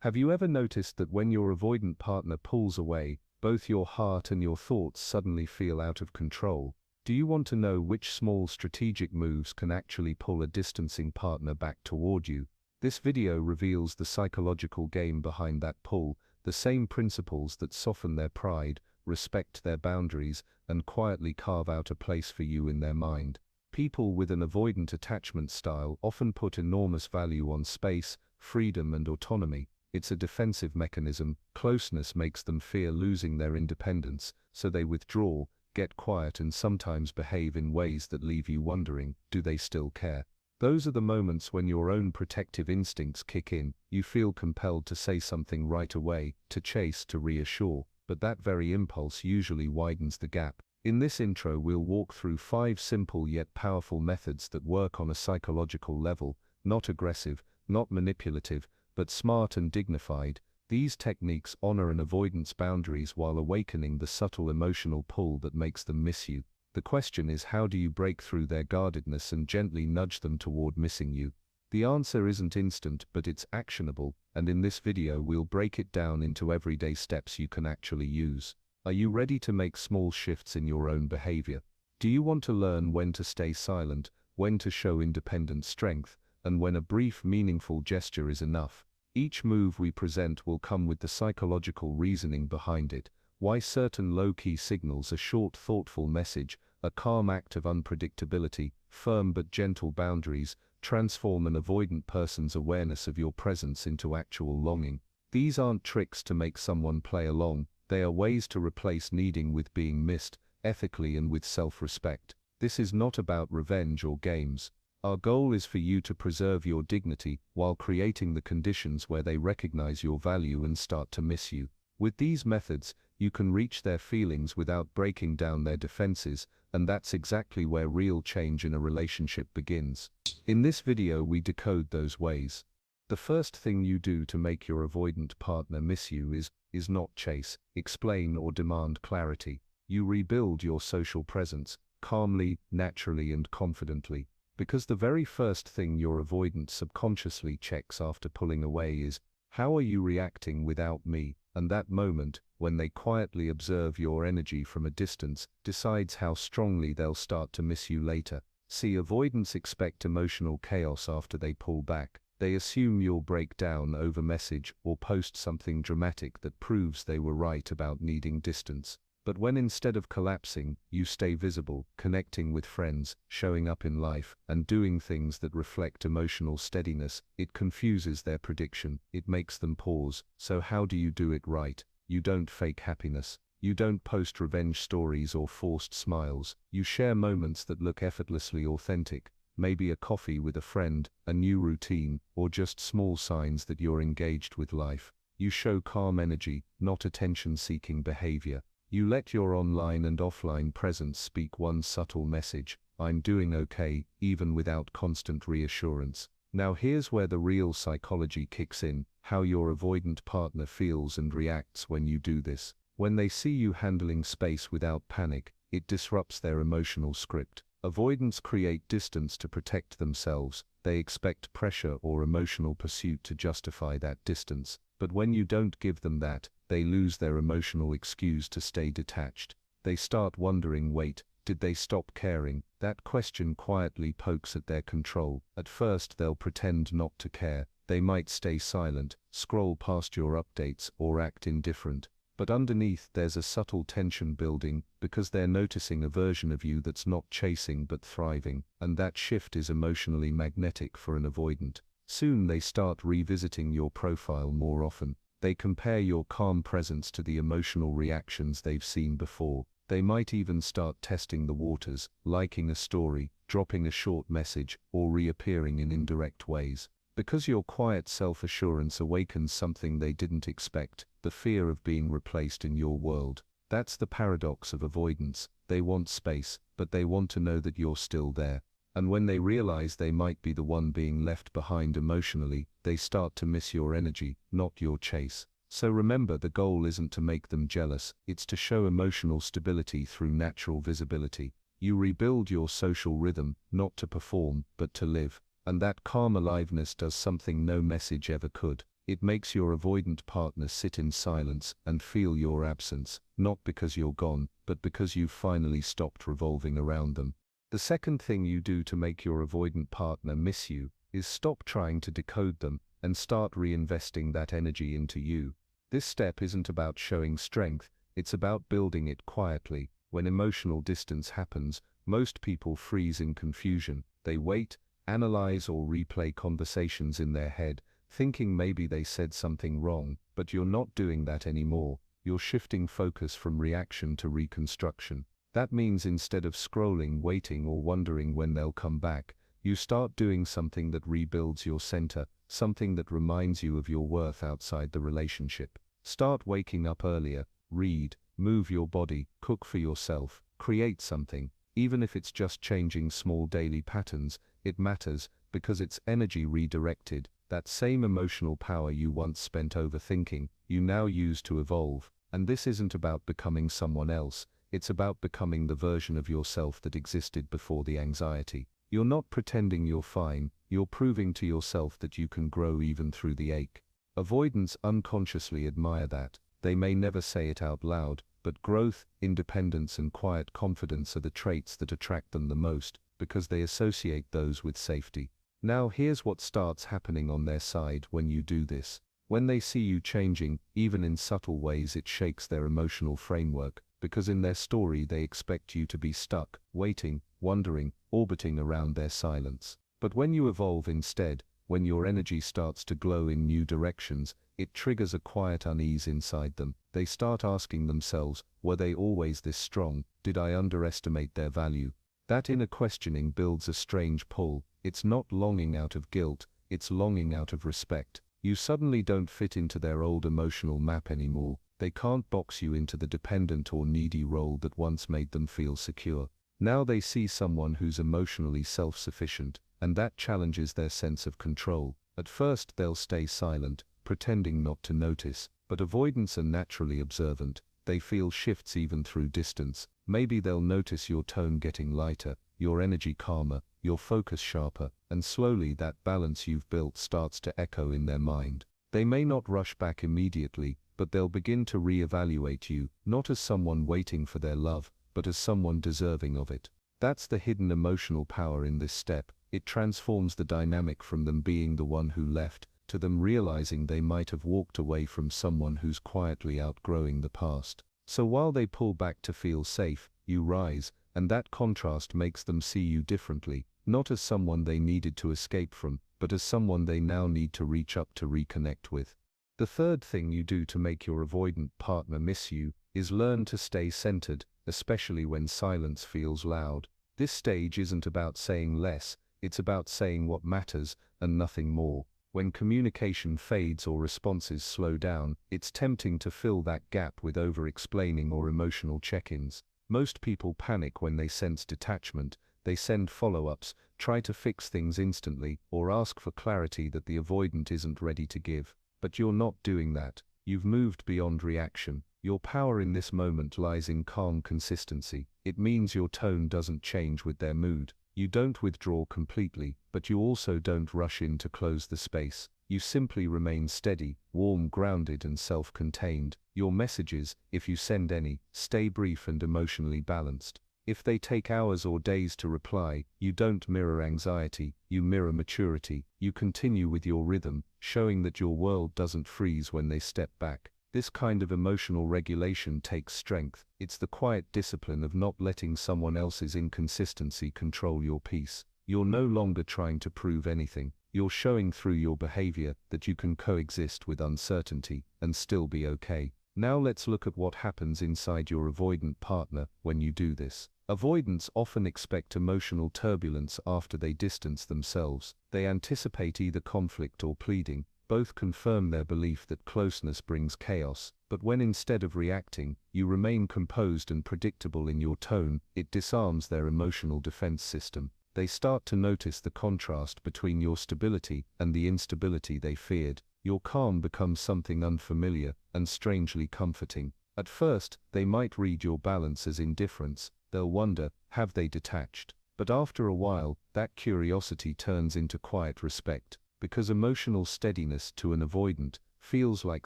Have you ever noticed that when your avoidant partner pulls away, both your heart and your thoughts suddenly feel out of control? Do you want to know which small strategic moves can actually pull a distancing partner back toward you? This video reveals the psychological game behind that pull, the same principles that soften their pride, respect their boundaries, and quietly carve out a place for you in their mind. People with an avoidant attachment style often put enormous value on space, freedom, and autonomy. It's a defensive mechanism. Closeness makes them fear losing their independence, so they withdraw, get quiet, and sometimes behave in ways that leave you wondering, do they still care? Those are the moments when your own protective instincts kick in. You feel compelled to say something right away, to chase, to reassure, but that very impulse usually widens the gap. In this intro, we'll walk through 5 simple yet powerful methods that work on a psychological level, not aggressive, not manipulative, but smart and dignified. These techniques honor an avoidant's boundaries while awakening the subtle emotional pull that makes them miss you. The question is, how do you break through their guardedness and gently nudge them toward missing you? The answer isn't instant, but it's actionable, and in this video we'll break it down into everyday steps you can actually use. Are you ready to make small shifts in your own behavior? Do you want to learn when to stay silent, when to show independent strength, and when a brief, meaningful gesture is enough? Each move we present will come with the psychological reasoning behind it, why certain low-key signals, a short, thoughtful message, a calm act of unpredictability, firm but gentle boundaries, transform an avoidant person's awareness of your presence into actual longing. These aren't tricks to make someone play along, they are ways to replace needing with being missed, ethically and with self-respect. This is not about revenge or games. Our goal is for you to preserve your dignity while creating the conditions where they recognize your value and start to miss you. With these methods, you can reach their feelings without breaking down their defenses, and that's exactly where real change in a relationship begins. In this video, we decode those ways. The first thing you do to make your avoidant partner miss you is not chase, explain, or demand clarity. You rebuild your social presence, calmly, naturally, and confidently. Because the very first thing your avoidant subconsciously checks after pulling away is, how are you reacting without me? And that moment, when they quietly observe your energy from a distance, decides how strongly they'll start to miss you later. See, avoidants expect emotional chaos after they pull back. They assume you'll break down, over message, or post something dramatic that proves they were right about needing distance. But when instead of collapsing, you stay visible, connecting with friends, showing up in life, and doing things that reflect emotional steadiness, it confuses their prediction. It makes them pause. So how do you do it right? You don't fake happiness. You don't post revenge stories or forced smiles. You share moments that look effortlessly authentic. Maybe a coffee with a friend, a new routine, or just small signs that you're engaged with life. You show calm energy, not attention-seeking behavior. You let your online and offline presence speak one subtle message, I'm doing okay, even without constant reassurance. Now here's where the real psychology kicks in, how your avoidant partner feels and reacts when you do this. When they see you handling space without panic, it disrupts their emotional script. Avoidants create distance to protect themselves. They expect pressure or emotional pursuit to justify that distance. But when you don't give them that, they lose their emotional excuse to stay detached. They start wondering, wait, did they stop caring? That question quietly pokes at their control. At first they'll pretend not to care. They might stay silent, scroll past your updates, or act indifferent. But underneath there's a subtle tension building, because they're noticing a version of you that's not chasing but thriving, and that shift is emotionally magnetic for an avoidant. Soon they start revisiting your profile more often. They compare your calm presence to the emotional reactions they've seen before. They might even start testing the waters, liking a story, dropping a short message, or reappearing in indirect ways. Because your quiet self-assurance awakens something they didn't expect, the fear of being replaced in your world. That's the paradox of avoidance. They want space, but they want to know that you're still there. And when they realize they might be the one being left behind emotionally, they start to miss your energy, not your chase. So remember, the goal isn't to make them jealous, it's to show emotional stability through natural visibility. You rebuild your social rhythm, not to perform, but to live. And that calm aliveness does something no message ever could. It makes your avoidant partner sit in silence and feel your absence, not because you're gone, but because you've finally stopped revolving around them. The second thing you do to make your avoidant partner miss you is stop trying to decode them and start reinvesting that energy into you. This step isn't about showing strength, it's about building it quietly. When emotional distance happens, most people freeze in confusion. They wait, analyze or replay conversations in their head, thinking maybe they said something wrong, but you're not doing that anymore. You're shifting focus from reaction to reconstruction. That means instead of scrolling, waiting or wondering when they'll come back, you start doing something that rebuilds your center, something that reminds you of your worth outside the relationship. Start waking up earlier, read, move your body, cook for yourself, create something. Even if it's just changing small daily patterns, it matters, because it's energy redirected. That same emotional power you once spent overthinking, you now use to evolve. And this isn't about becoming someone else, it's about becoming the version of yourself that existed before the anxiety. You're not pretending you're fine, you're proving to yourself that you can grow even through the ache. Avoidants unconsciously admire that. They may never say it out loud, but growth, independence and quiet confidence are the traits that attract them the most, because they associate those with safety. Now here's what starts happening on their side when you do this. When they see you changing, even in subtle ways, it shakes their emotional framework, because in their story they expect you to be stuck, waiting, wondering, orbiting around their silence. But when you evolve instead, when your energy starts to glow in new directions, it triggers a quiet unease inside them. They start asking themselves, were they always this strong? Did I underestimate their value? That inner questioning builds a strange pull. It's not longing out of guilt, it's longing out of respect. You suddenly don't fit into their old emotional map anymore. They can't box you into the dependent or needy role that once made them feel secure. Now they see someone who's emotionally self-sufficient, and that challenges their sense of control. At first they'll stay silent, pretending not to notice, but avoidants are naturally observant. They feel shifts even through distance. Maybe they'll notice your tone getting lighter, your energy calmer, your focus sharper, and slowly that balance you've built starts to echo in their mind. They may not rush back immediately, but they'll begin to re-evaluate you, not as someone waiting for their love, but as someone deserving of it. That's the hidden emotional power in this step. It transforms the dynamic from them being the one who left, to them realizing they might have walked away from someone who's quietly outgrowing the past. So while they pull back to feel safe, you rise, and that contrast makes them see you differently, not as someone they needed to escape from, but as someone they now need to reach up to reconnect with. The third thing you do to make your avoidant partner miss you is learn to stay centered, especially when silence feels loud. This stage isn't about saying less, it's about saying what matters and nothing more. When communication fades or responses slow down, it's tempting to fill that gap with over-explaining or emotional check-ins. Most people panic when they sense detachment. They send follow-ups, try to fix things instantly, or ask for clarity that the avoidant isn't ready to give. But you're not doing that. You've moved beyond reaction. Your power in this moment lies in calm consistency. It means your tone doesn't change with their mood. You don't withdraw completely, but you also don't rush in to close the space. You simply remain steady, warm, grounded and self-contained. Your messages, if you send any, stay brief and emotionally balanced. If they take hours or days to reply, you don't mirror anxiety, you mirror maturity. You continue with your rhythm, showing that your world doesn't freeze when they step back. This kind of emotional regulation takes strength. It's the quiet discipline of not letting someone else's inconsistency control your peace. You're no longer trying to prove anything. You're showing through your behavior that you can coexist with uncertainty and still be okay. Now let's look at what happens inside your avoidant partner when you do this. Avoidants often expect emotional turbulence after they distance themselves. They anticipate either conflict or pleading. Both confirm their belief that closeness brings chaos, but when instead of reacting, you remain composed and predictable in your tone, it disarms their emotional defense system. They start to notice the contrast between your stability and the instability they feared. Your calm becomes something unfamiliar and strangely comforting. At first, they might read your balance as indifference. They'll wonder, have they detached? But after a while, that curiosity turns into quiet respect. Because emotional steadiness to an avoidant feels like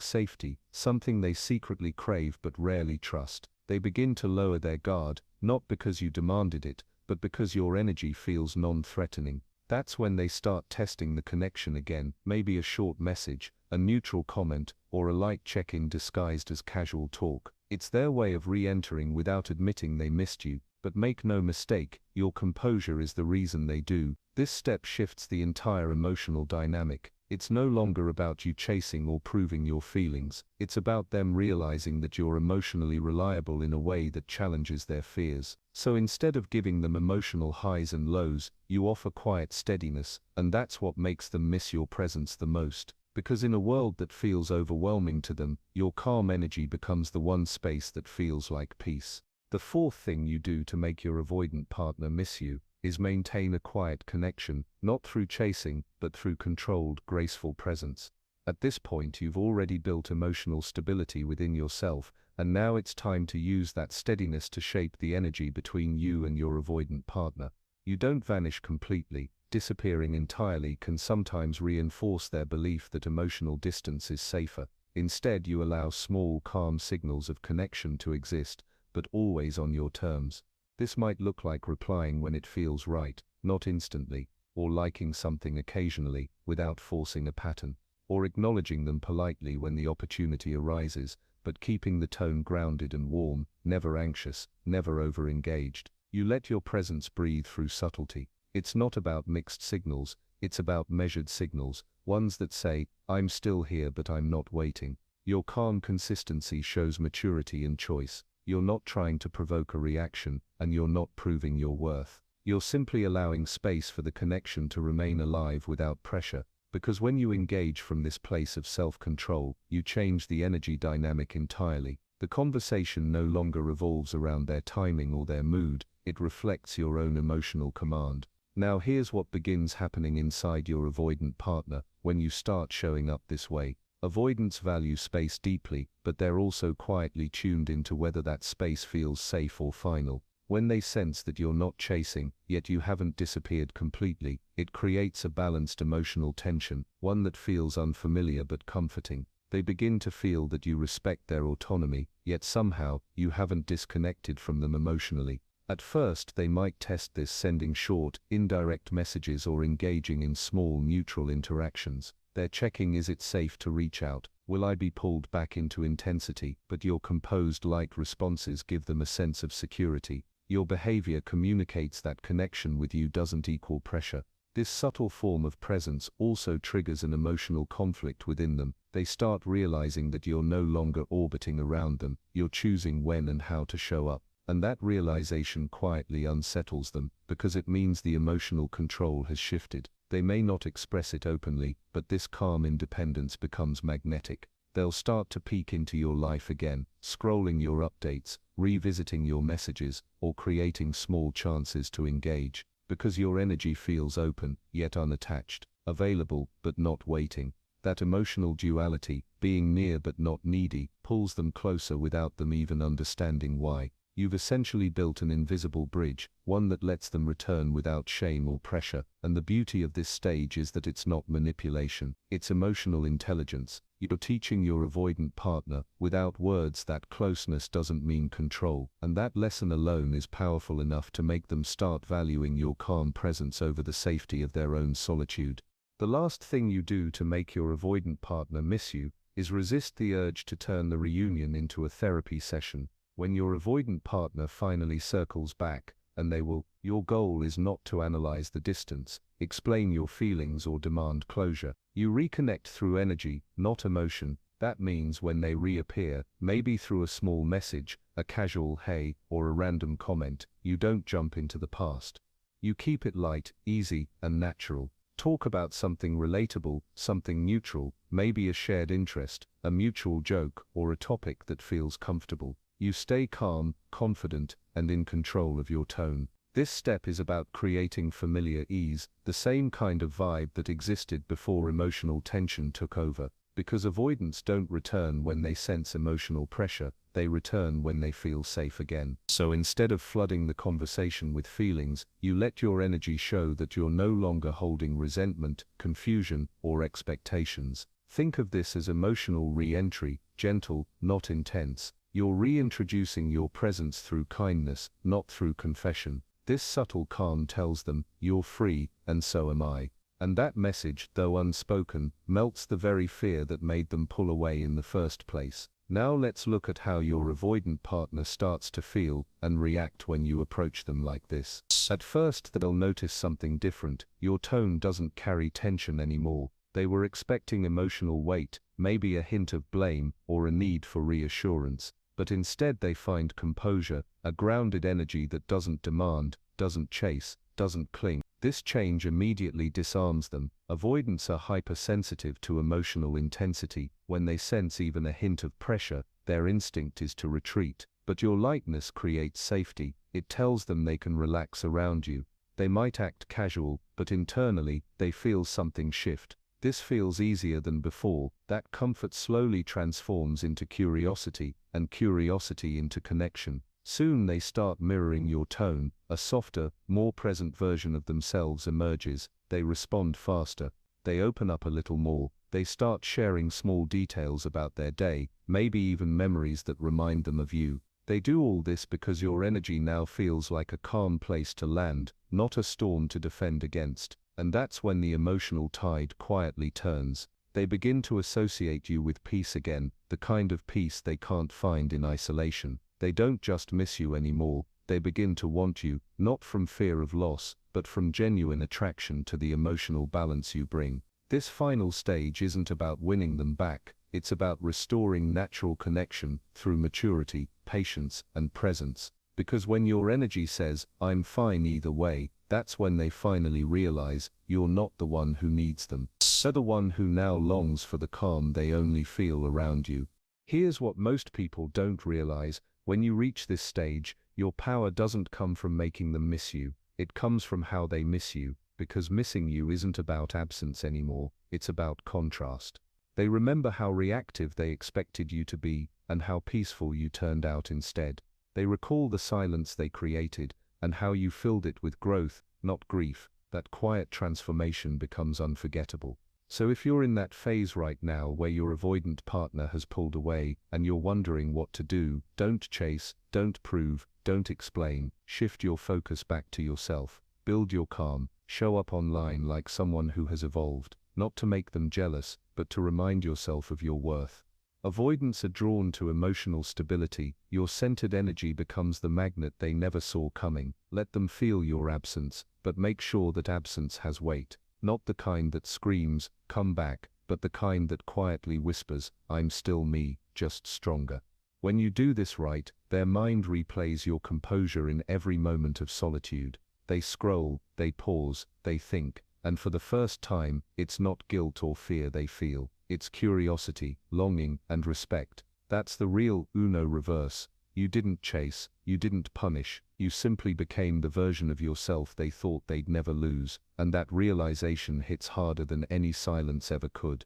safety, something they secretly crave but rarely trust. They begin to lower their guard, not because you demanded it, but because your energy feels non-threatening. That's when they start testing the connection again, maybe a short message, a neutral comment, or a light check-in disguised as casual talk. It's their way of re-entering without admitting they missed you. But make no mistake, your composure is the reason they do. This step shifts the entire emotional dynamic. It's no longer about you chasing or proving your feelings. It's about them realizing that you're emotionally reliable in a way that challenges their fears. So instead of giving them emotional highs and lows, you offer quiet steadiness, and that's what makes them miss your presence the most. Because in a world that feels overwhelming to them, your calm energy becomes the one space that feels like peace. The fourth thing you do to make your avoidant partner miss you is maintain a quiet connection, not through chasing, but through controlled, graceful presence. At this point, you've already built emotional stability within yourself, and now it's time to use that steadiness to shape the energy between you and your avoidant partner. You don't vanish completely. Disappearing entirely can sometimes reinforce their belief that emotional distance is safer. Instead, you allow small, calm signals of connection to exist, but always on your terms. This might look like replying when it feels right, not instantly, or liking something occasionally, without forcing a pattern, or acknowledging them politely when the opportunity arises, but keeping the tone grounded and warm, never anxious, never over-engaged. You let your presence breathe through subtlety. It's not about mixed signals, it's about measured signals, ones that say, "I'm still here but I'm not waiting." Your calm consistency shows maturity and choice. You're not trying to provoke a reaction, and you're not proving your worth. You're simply allowing space for the connection to remain alive without pressure, because when you engage from this place of self-control, you change the energy dynamic entirely. The conversation no longer revolves around their timing or their mood, it reflects your own emotional command. Now here's what begins happening inside your avoidant partner when you start showing up this way. Avoidants value space deeply, but they're also quietly tuned into whether that space feels safe or final. When they sense that you're not chasing, yet you haven't disappeared completely, it creates a balanced emotional tension, one that feels unfamiliar but comforting. They begin to feel that you respect their autonomy, yet somehow, you haven't disconnected from them emotionally. At first, they might test this, sending short, indirect messages or engaging in small, neutral interactions. They're checking, is it safe to reach out? Will I be pulled back into intensity? But your composed, light responses give them a sense of security. Your behavior communicates that connection with you doesn't equal pressure. This subtle form of presence also triggers an emotional conflict within them. They start realizing that you're no longer orbiting around them, you're choosing when and how to show up. And that realization quietly unsettles them, because it means the emotional control has shifted. They may not express it openly, but this calm independence becomes magnetic. They'll start to peek into your life again, scrolling your updates, revisiting your messages, or creating small chances to engage, because your energy feels open, yet unattached, available, but not waiting. That emotional duality, being near but not needy, pulls them closer without them even understanding why. You've essentially built an invisible bridge, one that lets them return without shame or pressure, and the beauty of this stage is that it's not manipulation, it's emotional intelligence. You're teaching your avoidant partner, without words, that closeness doesn't mean control, and that lesson alone is powerful enough to make them start valuing your calm presence over the safety of their own solitude. The last thing you do to make your avoidant partner miss you is resist the urge to turn the reunion into a therapy session. When your avoidant partner finally circles back, and they will, your goal is not to analyze the distance, explain your feelings or demand closure. You reconnect through energy, not emotion. That means when they reappear, maybe through a small message, a casual hey, or a random comment, you don't jump into the past. You keep it light, easy, and natural. Talk about something relatable, something neutral, maybe a shared interest, a mutual joke, or a topic that feels comfortable. You stay calm, confident, and in control of your tone. This step is about creating familiar ease, the same kind of vibe that existed before emotional tension took over. Because avoidants don't return when they sense emotional pressure, they return when they feel safe again. So instead of flooding the conversation with feelings, you let your energy show that you're no longer holding resentment, confusion, or expectations. Think of this as emotional re-entry, gentle, not intense. You're reintroducing your presence through kindness, not through confession. This subtle calm tells them, you're free, and so am I. And that message, though unspoken, melts the very fear that made them pull away in the first place. Now let's look at how your avoidant partner starts to feel and react when you approach them like this. At first they'll notice something different. Your tone doesn't carry tension anymore. They were expecting emotional weight, maybe a hint of blame, or a need for reassurance. But instead they find composure, a grounded energy that doesn't demand, doesn't chase, doesn't cling. This change immediately disarms them. Avoidants are hypersensitive to emotional intensity. When they sense even a hint of pressure, their instinct is to retreat. But your lightness creates safety. It tells them they can relax around you. They might act casual, but internally, they feel something shift. This feels easier than before. That comfort slowly transforms into curiosity, and curiosity into connection. Soon they start mirroring your tone. A softer, more present version of themselves emerges. They respond faster. They open up a little more. They start sharing small details about their day, maybe even memories that remind them of you. They do all this because your energy now feels like a calm place to land, not a storm to defend against. And that's when the emotional tide quietly turns. They begin to associate you with peace again, the kind of peace they can't find in isolation. They don't just miss you anymore, they begin to want you, not from fear of loss, but from genuine attraction to the emotional balance you bring. This final stage isn't about winning them back, it's about restoring natural connection through maturity, patience, and presence. Because when your energy says, I'm fine either way, that's when they finally realize you're not the one who needs them. They're the one who now longs for the calm they only feel around you. Here's what most people don't realize. When you reach this stage, your power doesn't come from making them miss you. It comes from how they miss you, because missing you isn't about absence anymore, it's about contrast. They remember how reactive they expected you to be, and how peaceful you turned out instead. They recall the silence they created, and how you filled it with growth, not grief. That quiet transformation becomes unforgettable. So if you're in that phase right now where your avoidant partner has pulled away, and you're wondering what to do, don't chase, don't prove, don't explain. Shift your focus back to yourself. Build your calm. Show up online like someone who has evolved, not to make them jealous, but to remind yourself of your worth. Avoidants are drawn to emotional stability. Your centered energy becomes the magnet they never saw coming. Let them feel your absence, but make sure that absence has weight. Not the kind that screams, come back, but the kind that quietly whispers, I'm still me, just stronger. When you do this right, their mind replays your composure in every moment of solitude. They scroll, they pause, they think, and for the first time, it's not guilt or fear they feel. It's curiosity, longing, and respect. That's the real Uno reverse. You didn't chase, you didn't punish, you simply became the version of yourself they thought they'd never lose, and that realization hits harder than any silence ever could.